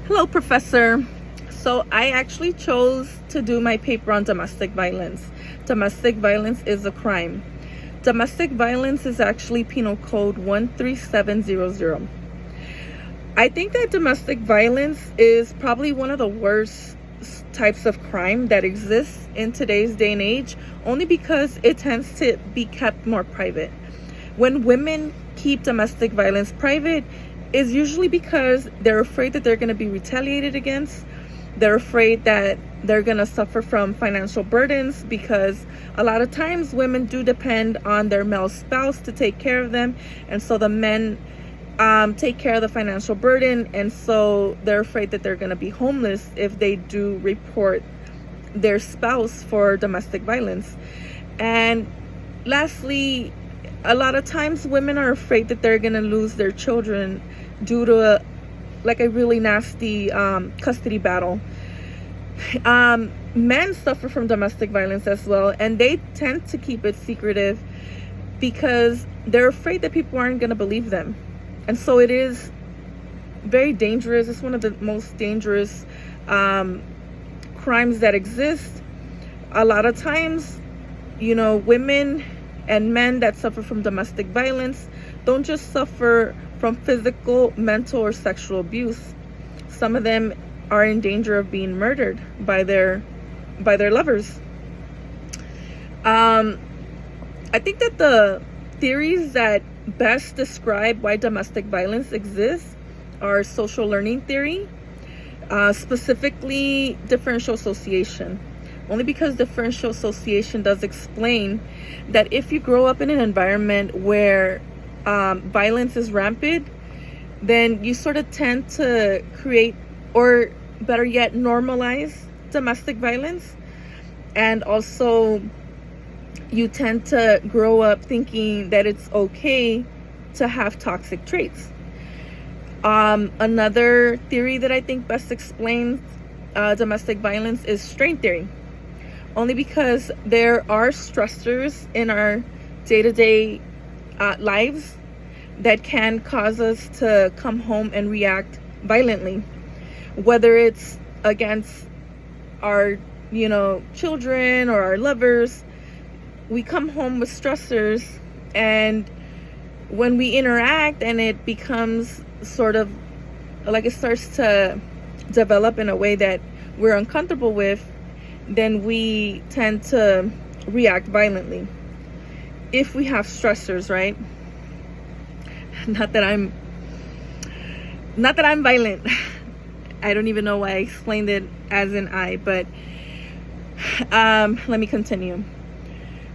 Hello, Professor. So I actually chose to do my paper on domestic violence. Domestic violence is a crime. Domestic violence is actually Penal Code 13700. I think that domestic violence is probably one of the worst types of crime that exists in today's day and age, only because it tends to be kept more private. When women keep domestic violence private, is usually because they're afraid that they're going to be retaliated against. They're afraid that they're going to suffer from financial burdens, because a lot of times women do depend on their male spouse to take care of them, and so the men take care of the financial burden, and so they're afraid that they're going to be homeless if they do report their spouse for domestic violence. And lastly, a lot of times women are afraid that they're going to lose their children due to a really nasty custody battle. Men suffer from domestic violence as well, and they tend to keep it secretive because they're afraid that people aren't going to believe them. And so it is very dangerous. It's one of the most dangerous crimes that exist. A lot of times, women and men that suffer from domestic violence don't just suffer from physical, mental, or sexual abuse. Some of them are in danger of being murdered by their lovers. I think that the theories that best describe why domestic violence exists are social learning theory, specifically differential association. Only because differential association does explain that if you grow up in an environment where violence is rampant, then you sort of tend to create, or better yet, normalize domestic violence. And also, you tend to grow up thinking that it's okay to have toxic traits. Another theory that I think best explains domestic violence is strain theory. Only because there are stressors in our day-to-day lives that can cause us to come home and react violently, whether it's against our children or our lovers. We come home with stressors, and when we interact and it becomes sort of like it starts to develop in a way that we're uncomfortable with, then we tend to react violently if we have stressors, right? Not that I'm violent. I don't even know why I explained it as an I, but let me continue.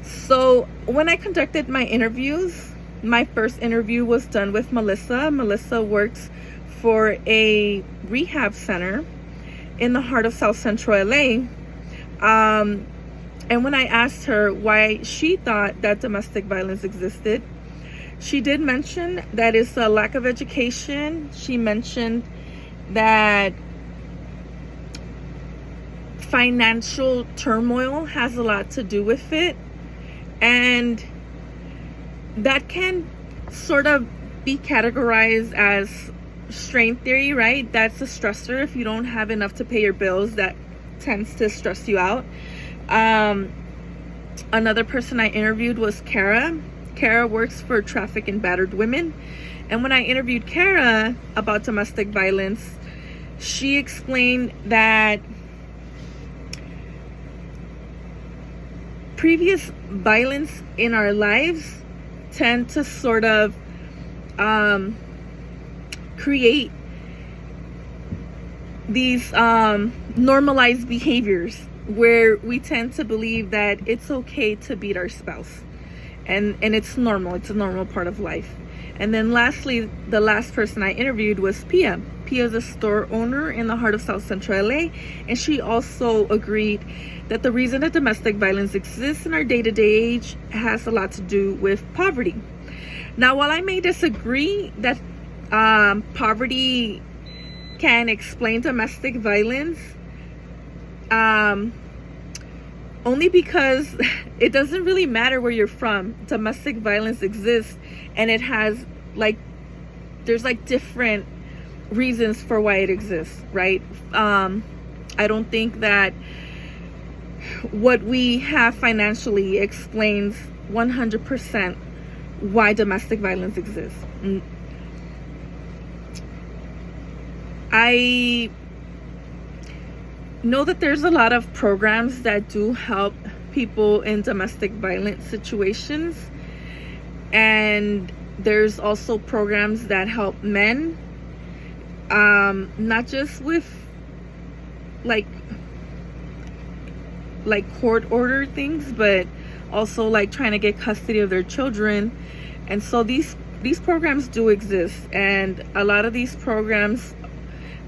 So when I conducted my interviews, my first interview was done with Melissa. Melissa works for a rehab center in the heart of South Central LA. And when I asked her why she thought that domestic violence existed, she did mention that it's a lack of education. She mentioned that financial turmoil has a lot to do with it, and that can sort of be categorized as strain theory, right? That's a stressor. If you don't have enough to pay your bills, that tends to stress you out. Another person I interviewed was Kara. Kara works for Traffic and Battered Women. And when I interviewed Kara about domestic violence, she explained that previous violence in our lives tend to sort of create these normalized behaviors where we tend to believe that it's okay to beat our spouse, and it's normal. It's a normal part of life. And then lastly, the last person I interviewed was Pia. Pia is a store owner in the heart of South Central LA, and she also agreed that the reason that domestic violence exists in our day-to-day age has a lot to do with poverty. Now, while I may disagree that poverty can explain domestic violence, only because it doesn't really matter where you're from. Domestic violence exists, and it has there's different reasons for why it exists, right? I don't think that what we have financially explains 100% why domestic violence exists. I know that there's a lot of programs that do help people in domestic violence situations, and there's also programs that help men, not just with like court order things, but also like trying to get custody of their children. And so these programs do exist, and a lot of these programs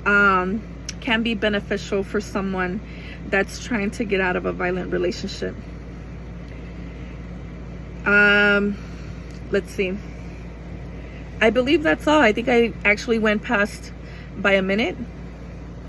can be beneficial for someone that's trying to get out of a violent relationship. Let's see. I believe that's all. I think I actually went past by a minute.